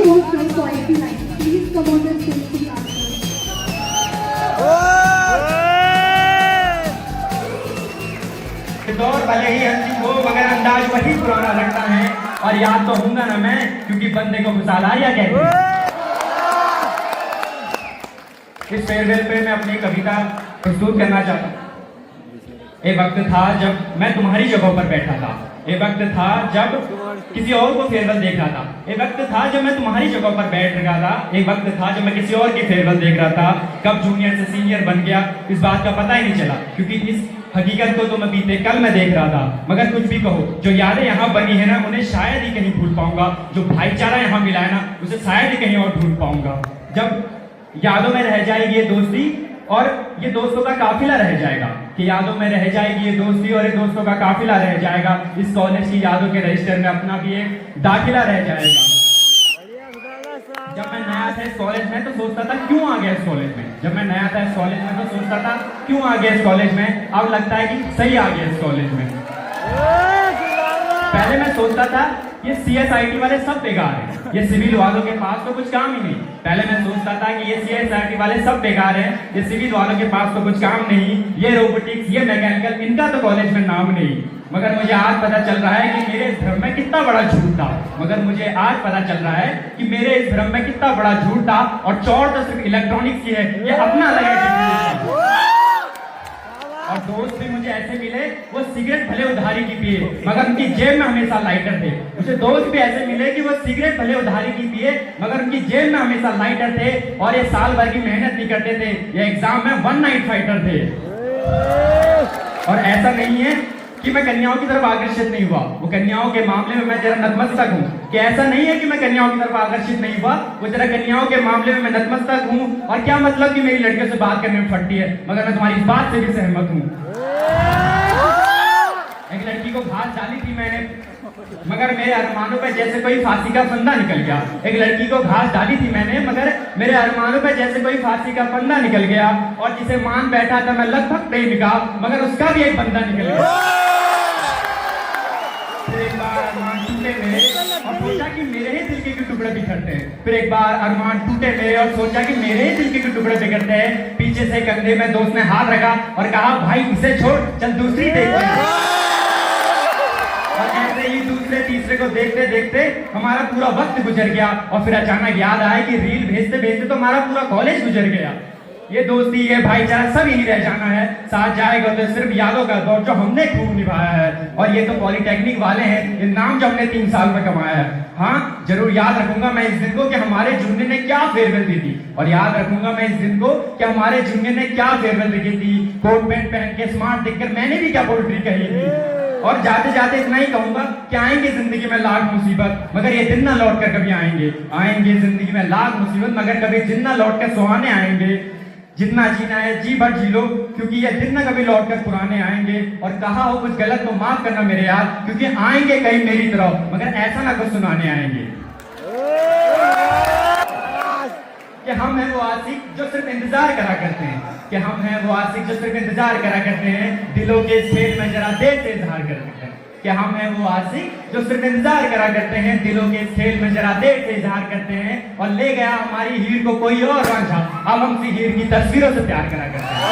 Most from poetry line. Please come on the stage to class. दौर भले ही अंतिम हो मगर अंदाज वही पुराना लगता है और याद तो हूंगा ना मैं क्योंकि बंदे को खुशालाया कहते हैं। इस फेयरवेल पे मैं अपनी कविता प्रस्तुत करना चाहता हूँ। एक वक्त था जब मैं तुम्हारी जगहों पर बैठा था, एक वक्त था जब किसी और को फेयरवेल देख रहा था, एक वक्त था जब मैं तुम्हारी जगह पर बैठ रहा था, एक वक्त था जब मैं किसी और की फेयरवेल देख रहा था। कब जूनियर से सीनियर बन गया इस बात का पता ही नहीं चला क्योंकि इस हकीकत को तो मैं बीते कल मैं देख रहा था। मगर कुछ भी कहो, जो यादें यहाँ बनी है ना उन्हें शायद ही कहीं भूल पाऊंगा। जो भाईचारा यहाँ मिला है ना उसे शायद ही कहीं और ढूंढ पाऊंगा। जब यादों में रह जाएगी ये दोस्ती और ये दोस्तों का काफिला रह जाएगा, कि यादों में रह जाएगी ये दोस्ती और ये दोस्तों का काफिला रह जाएगा। इस कॉलेज की यादों के रजिस्टर में अपना भी एक दाखिला रह जाएगा। जब मैं नया था इस कॉलेज में तो सोचता था क्यों आ गया इस कॉलेज में। जब मैं नया था इस कॉलेज में तो सोचता था क्यों आ गया इस कॉलेज में। अब लगता है कि सही आ गया इस कॉलेज में। पहले मैं सोचता था ये CSIT वाले सब बेकार हैं, ये सिविल वालों के पास तो कुछ काम ही नहीं। पहले मैं सोचता था कि ये CSIT वाले सब बेकार हैं, ये सिविल वालों के पास तो कुछ काम नहीं, ये रोबोटिक्स ये मैकेनिकल इनका तो कॉलेज में नाम नहीं। मगर मुझे आज पता चल रहा है कि मेरे इस भ्रम में कितना बड़ा झूठ था। मगर मुझे आज पता चल रहा है कि मेरे इस भ्रम में कितना बड़ा झूठ था और चौड़ तो सिर्फ इलेक्ट्रॉनिक्स की है, ये अपना लगे। और दोस्त भी मुझे ऐसे मिले वो सिगरेट भले उधारी की पिए मगर उनकी जेब में हमेशा लाइटर थे। मुझे दोस्त भी ऐसे मिले कि वो सिगरेट भले उधारी की पिए मगर उनकी जेब में हमेशा लाइटर थे और ये साल भर की मेहनत नहीं करते थे, ये एग्जाम में वन नाइट फाइटर थे। और ऐसा नहीं है कि मैं कन्याओं की तरफ आकर्षित नहीं हुआ, वो कन्याओं के मामले में मैं जरा नतमस्तक हूँ। कि ऐसा नहीं है कि मैं कन्याओं की तरफ आकर्षित नहीं हुआ, वो जरा कन्याओं के मामले में मैं नतमस्तक हूँ। और क्या मतलब कि मेरी लड़कियों से बात करने में फटती है, मगर मैं तुम्हारी इस बात से भी सहमत हूँ। एक लड़की को घास डाली थी मैंने मगर मेरे अरमानों पे जैसे कोई फांसी का फंदा निकल गया। एक लड़की को घास डाली थी मैंने मगर मेरे अरमानों पे जैसे कोई फांसी का फंदा निकल गया। और जिसे मान बैठा था मैं लगभग प्रेमिका मगर उसका भी एक बंदा निकल गया। फिर एक बार अरमान टूटे मेरे और सोचा कि मेरे ही दिल के टुकड़े बिखरते हैं। फिर एक बार अरमान टूटे मेरे और सोचा कि मेरे ही दिल के टुकड़े बिखरते हैं। पीछे से कंधे में दोस्त ने हाथ रखा और कहा भाई इसे छोड़ चल दूसरी देखते हैं। और ऐसे ही दूसरे तीसरे को देखते देखते हमारा पूरा वक्त गुजर गया। और फिर अचानक याद आया कि रील भेजते भेजते तो हमारा पूरा कॉलेज गुजर गया। ये दोस्ती ये भाईचारा सब यही रह जाना है, साथ जाएगा तो सिर्फ यादों का दौर जो हमने खूब निभाया है। और ये तो पॉलिटेक्निक वाले हैं, ये नाम जो हमने 3 साल में कमाया है। हाँ जरूर याद रखूंगा मैं इस दिन को कि हमारे जूनियर ने क्या फेयरवेल दी थी। और याद रखूंगा मैं इस दिन को कि हमारे जूनियर ने क्या फेयरवेल दी थी। कोट पैंट पहन के स्मार्ट दिखकर मैंने भी क्या पोएट्री कही थी। और जाते जाते इतना ही कहूंगा कि आएंगे जिंदगी में लाख मुसीबत मगर ये दिन ना लौट कर कभी आएंगे। आएंगे जिंदगी में लाख मुसीबत मगर कभी दिन ना लौट कर सुहाने आएंगे। जितना जीना है जी भर जी लो क्योंकि ये दिन ना कभी लौट कर पुराने आएंगे। और कहा हो कुछ गलत तो माफ करना मेरे यार क्योंकि आएंगे कहीं मेरी तरफ मगर ऐसा ना कुछ सुनाने आएंगे। कि हम हैं वो आशिक जो सिर्फ इंतजार करा करते हैं, कि हम हैं वो आशिक जो सिर्फ इंतजार करा करते हैं, दिलों के इस खेल में जरा देर से इजहार कर सकते हैं। कि हम हैं वो आशिक जो सिर्फ इंतजार करा करते हैं, दिलों के इस खेल में जरा देर से इजहार करते हैं। और ले गया हमारी हीर को कोई और वांछा, अब हम सी हीर की तस्वीरों से प्यार करा करते हैं।